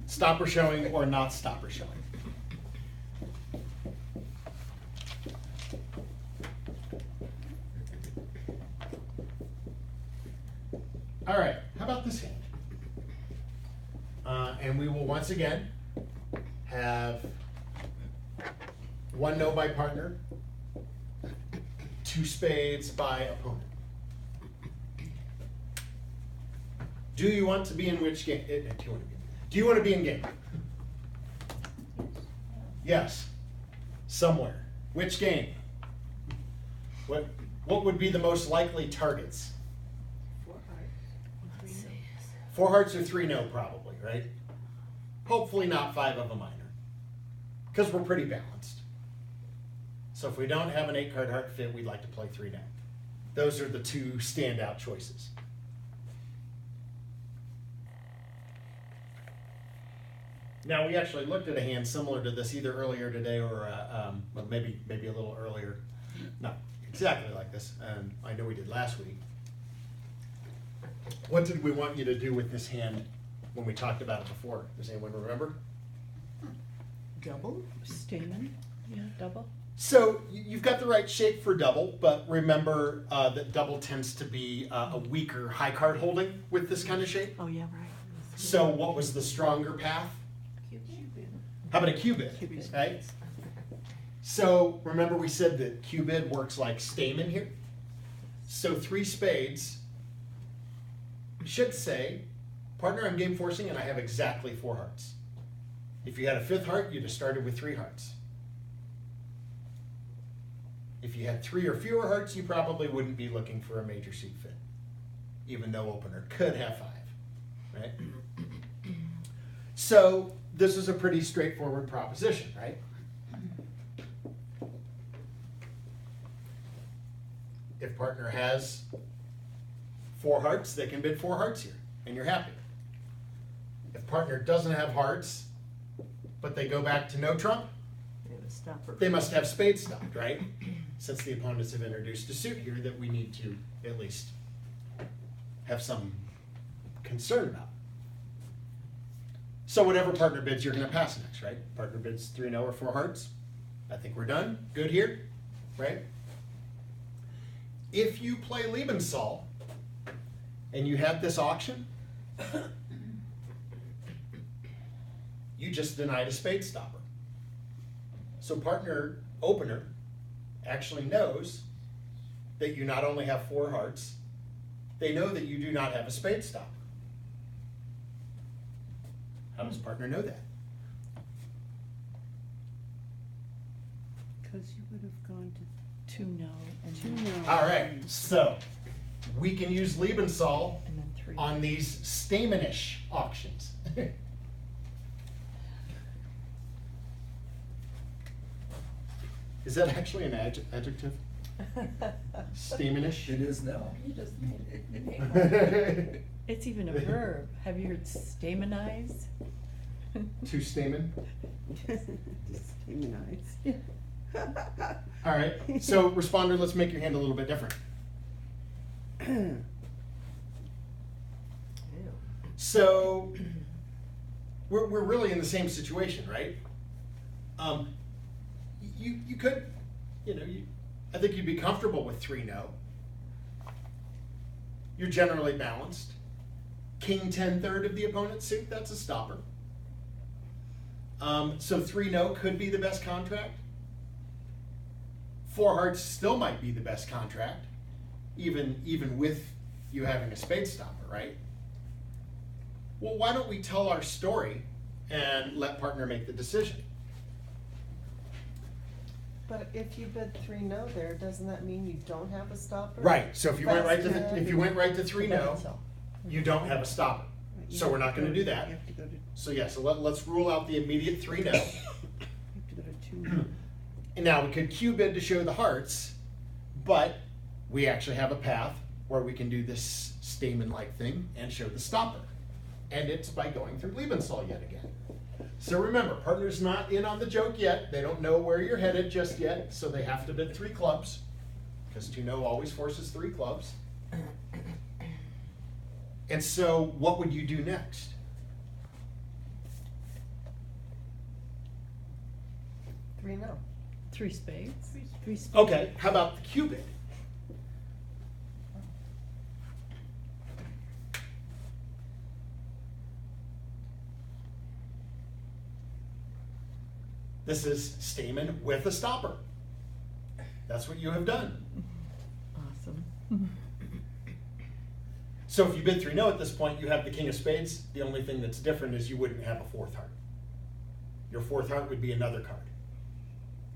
stopper showing or not stopper showing. All right, how about this hand? And we will once again have one no by partner, two spades by opponent. Do you want to be in which game? Do you want to be in game? Yes. Somewhere. Which game? What would be the most likely targets? Four hearts or three no, probably, right? Hopefully not five of a minor, because we're pretty balanced. So if we don't have an 8-card heart fit, we'd like to play three no. Those are the two standout choices. Now, we actually looked at a hand similar to this either earlier today or well, maybe a little earlier. Not exactly like this. I know we did last week. What did we want you to do with this hand when we talked about it before? Does anyone remember? Double? Stamen? Yeah, double. So you've got the right shape for double, but remember that double tends to be a weaker high card holding with this kind of shape. Oh, yeah, right. So what was the stronger path? How about a cubid? Right? So remember we said that cubid works like stamen here. So three spades should say, partner, I'm game forcing and I have exactly four hearts. If you had a fifth heart, you'd have started with three hearts. If you had three or fewer hearts, you probably wouldn't be looking for a major suit fit, even though opener could have five, right? So this is a pretty straightforward proposition, right? If partner has four hearts, they can bid four hearts here, and you're happy. If partner doesn't have hearts, but they go back to no trump, they must have spades stopped, right? Since the opponents have introduced a suit here that we need to at least have some concern about. So whatever partner bids, you're going to pass next, right? Partner bids 3-0 or four hearts. I think we're done. Good here, right? If you play lebensohl and you have this auction, you just denied a spade stopper. So partner opener actually knows that you not only have four hearts, they know that you do not have a spade stopper. How does partner know that? Because you would have gone to 2-0 and 2-0. All right, so we can use lebensohl And then 3. on these stamenish auctions. Is that actually an adjective? Stamenish? It is now. You just made it. It's even a verb. Have you heard stamenize? To stamen? Stamenize. All right, so responder, let's make your hand a little bit different. So we're really in the same situation, right? You could, I think you'd be comfortable with 3-0. You're generally balanced. King 10-3 of the opponent's suit, that's a stopper. So 3-0 could be the best contract. Four hearts still might be the best contract, even with you having a spade stopper, right? Well, why don't we tell our story and let partner make the decision? But if you bid 3-0 there, doesn't that mean you don't have a stopper? Right. So if you went right to That's if you went right to 3-0, Lebensohl. you don't have a stopper. You So have we're not going to do that. You have to go to, So yeah. So let's rule out the immediate 3-0. you have to go to 2-0. And now we could Q bid to show the hearts, but we actually have a path where we can do this stamen-like thing and show the stopper. And it's by going through lebensohl yet again. So remember, partner's not in on the joke yet. They don't know where you're headed just yet, so they have to bid 3 clubs, because 2-0 always forces 3 clubs. And so what would you do next? 3 no. 3 spades? 3 spades. Okay, how about the cubit? This is Stamen with a stopper. That's what you have done. Awesome. So if you bid 3 no at this point, you have the king of spades. The only thing that's different is you wouldn't have a 4th heart. Your 4th heart would be another card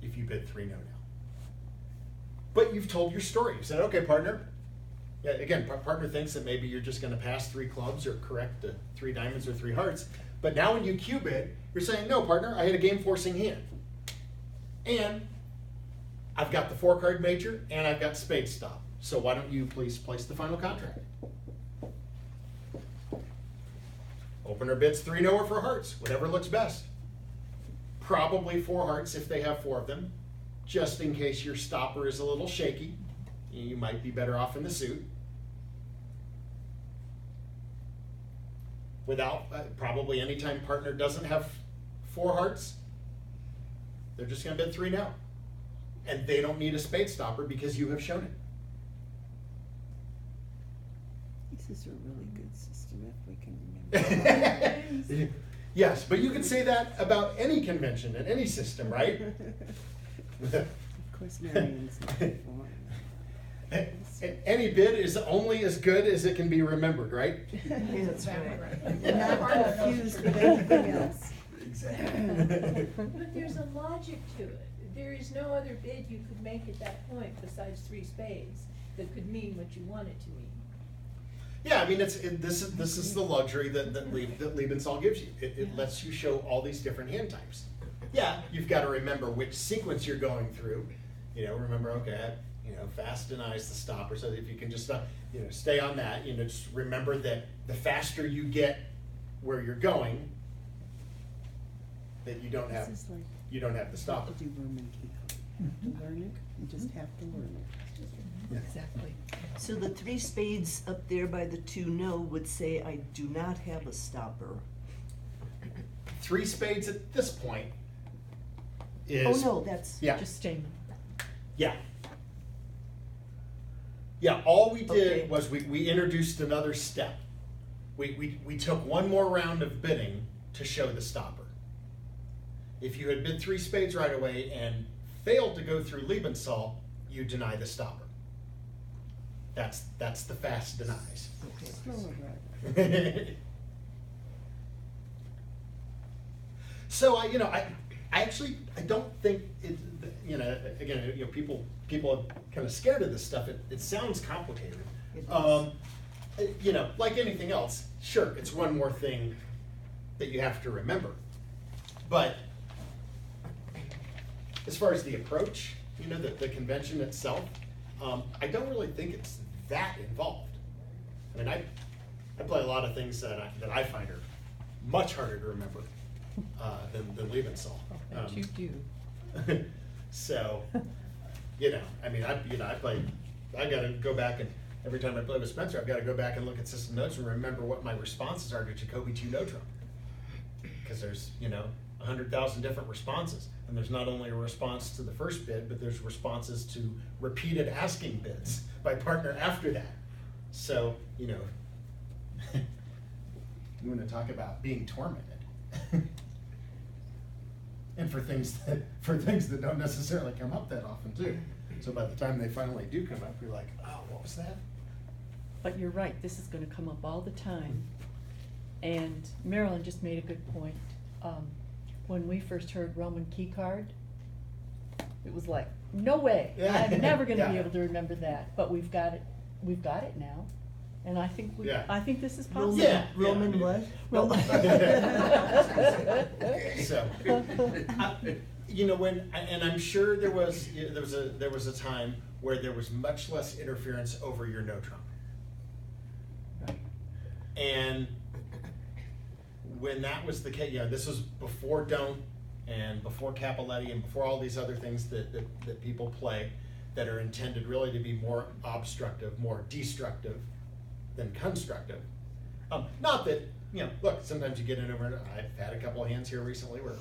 if you bid 3 no now. But you've told your story. You said, okay, partner. Yeah, again, partner thinks that maybe you're just going to pass 3 clubs or correct 3 diamonds or 3 hearts. But now when you cue bid, you're saying, no, partner, I had a game forcing hand. And I've got the 4-card major and I've got spade stop. So why don't you please place the final contract? Opener bids 3 no or for hearts, whatever looks best. Probably 4 hearts if they have 4 of them, just in case your stopper is a little shaky. You might be better off in the suit. Without, probably anytime partner doesn't have 4 hearts, they're just going to bid 3 no. And they don't need a spade stopper because you have shown it. This is a really good system if we can remember. Yes, but you can say that about any convention and any system, right? Of course, Marion's not one. Any bid is only as good as it can be remembered, right? That's right. You're not confused with anything else. Exactly. But there's a logic to it. There is no other bid you could make at that point besides 3 spades that could mean what you want it to mean. Yeah, I mean, this is the luxury that Lebensohl gives you. It lets you show all these different hand types. Yeah, you've got to remember which sequence you're going through. Remember, okay, fast denies the stopper. So if you can just, stay on that. Just remember that the faster you get where you're going, that you don't have This is like the you stopper. have to do Roman key code. You have to learn it, you just have to learn it. Yeah. Exactly. So the 3 spades up there by the 2 no would say, I do not have a stopper. 3 spades at this point Oh, is no, that's, yeah. Just stamen. Yeah. Yeah, all we did Okay. was we introduced another step. We took one more round of bidding to show the stopper. If you had bid 3 spades right away and failed to go through Lebensohl, you deny the stopper. That's the fast denies. okay. Slower rather. So I actually don't think it. Again, people are kind of scared of this stuff. It sounds complicated. It is. Like anything else, sure, it's one more thing that you have to remember. But as far as the approach, the convention itself, I don't really think it's that involved. I mean, I play a lot of things that I find are much harder to remember than Lebensohl. That you do. So, I mean, I gotta go back and every time I play with Spencer, I've gotta go back and look at system notes and remember what my responses are to Jacoby 2 no trump. Because there's, 100,000 different responses. And there's not only a response to the first bid, but there's responses to repeated asking bids by partner after that. So, you want to talk about being tormented. And for things that don't necessarily come up that often too. So by the time they finally do come up, you're like, oh, what was that? But you're right, this is gonna come up all the time. And Marilyn just made a good point. When we first heard Roman key card, it was like, no way, Yeah. I'm never gonna be Yeah. able to remember that, but we've got it now. And I think Yeah. I think this is possible. Yeah. Roman what? Roman. So, and I'm sure there was a time where there was much less interference over your no trump. Right. And when that was the case, this was before Don't and before Capoletti and before all these other things that people play that are intended really to be more obstructive, more destructive than constructive. Not that, look, sometimes you get in over, I've had a couple of hands here recently where,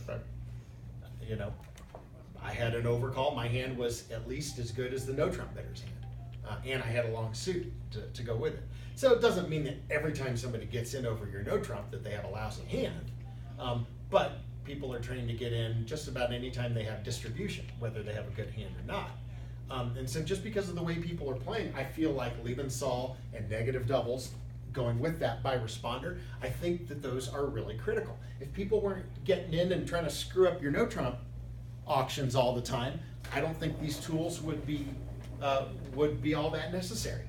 I had an overcall. My hand was at least as good as the no trump bidder's hand, and I had a long suit to go with it. So it doesn't mean that every time somebody gets in over your no trump that they have a lousy hand, but people are trained to get in just about any time they have distribution, whether they have a good hand or not. And so just because of the way people are playing, I feel like lebensohl and negative doubles going with that by responder, I think that those are really critical. If people weren't getting in and trying to screw up your no trump auctions all the time, I don't think these tools would be all that necessary.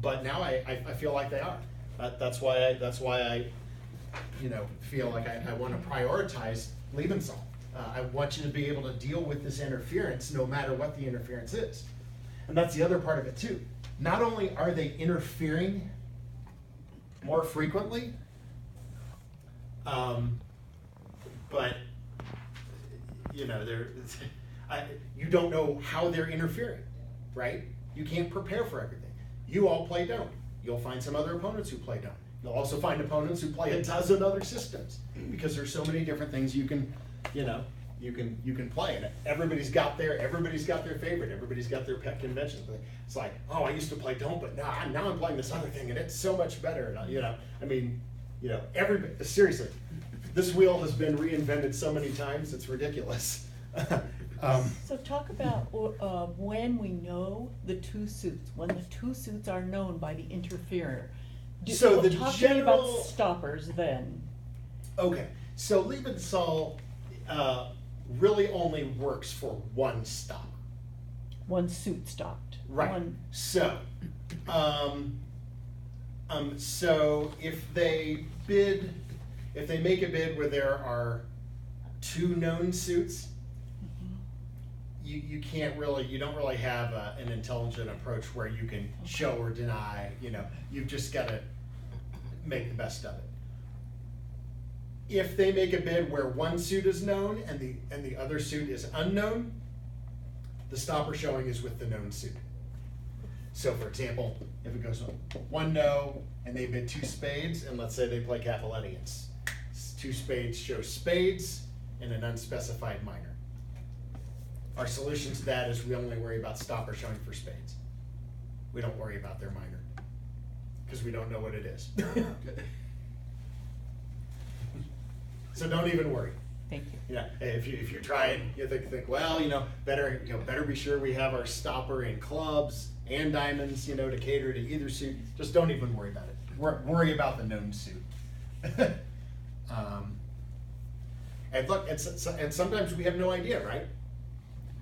But now I feel like they are. That's why I feel like I want to prioritize lebensohl. I want you to be able to deal with this interference no matter what the interference is. And that's the other part of it too. Not only are they interfering more frequently, but you don't know how they're interfering, right? You can't prepare for everything. You all play don't. You'll find some other opponents who play don't. You'll also find opponents who play a dozen other systems because there's so many different things you can play, and everybody's got their favorite. Everybody's got their pet conventions. It's like, oh, I used to play don't, but now I'm playing this other thing, and it's so much better. And everybody, seriously, this wheel has been reinvented so many times, it's ridiculous. So talk about when we know the two suits, when the two suits are known by the interferer. So the talk to me about general- stoppers then. Okay, so lebensohl really only works for one stopper. One suit stopped. Right. One, So, so if they make a bid where there are two known suits, you don't really have an intelligent approach where you can show or deny. You've just got to make the best of it. If they make a bid where one suit is known and the other suit is unknown, the stopper showing is with the known suit. So for example, if it goes one no and they bid two spades, and let's say they play Capelletians, two spades shows spades and an unspecified minor. Our solution to that is we only worry about stopper showing for spades. We don't worry about their minor because we don't know what it is. So don't even worry. thank you. If you try it, you think, well, better be sure we have our stopper in clubs and diamonds, to cater to either suit. Just don't even worry about it. Worry about the known suit. And look, and sometimes we have no idea, right?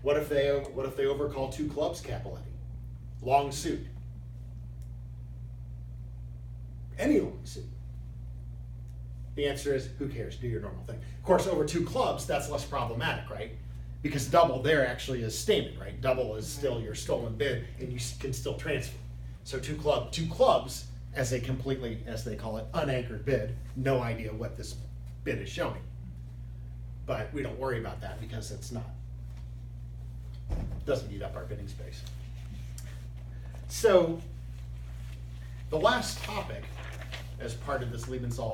What if they overcall two clubs Capelletti? Long suit. Any long suit. The answer is, who cares? Do your normal thing. Of course, over two clubs, that's less problematic, right? Because double there actually is statement, right? Double is still your stolen bid, and you can still transfer. So two clubs, as they call it, unanchored bid, no idea what this bid is showing. But we don't worry about that because doesn't eat up our bidding space. So the last topic as part of this lebensohl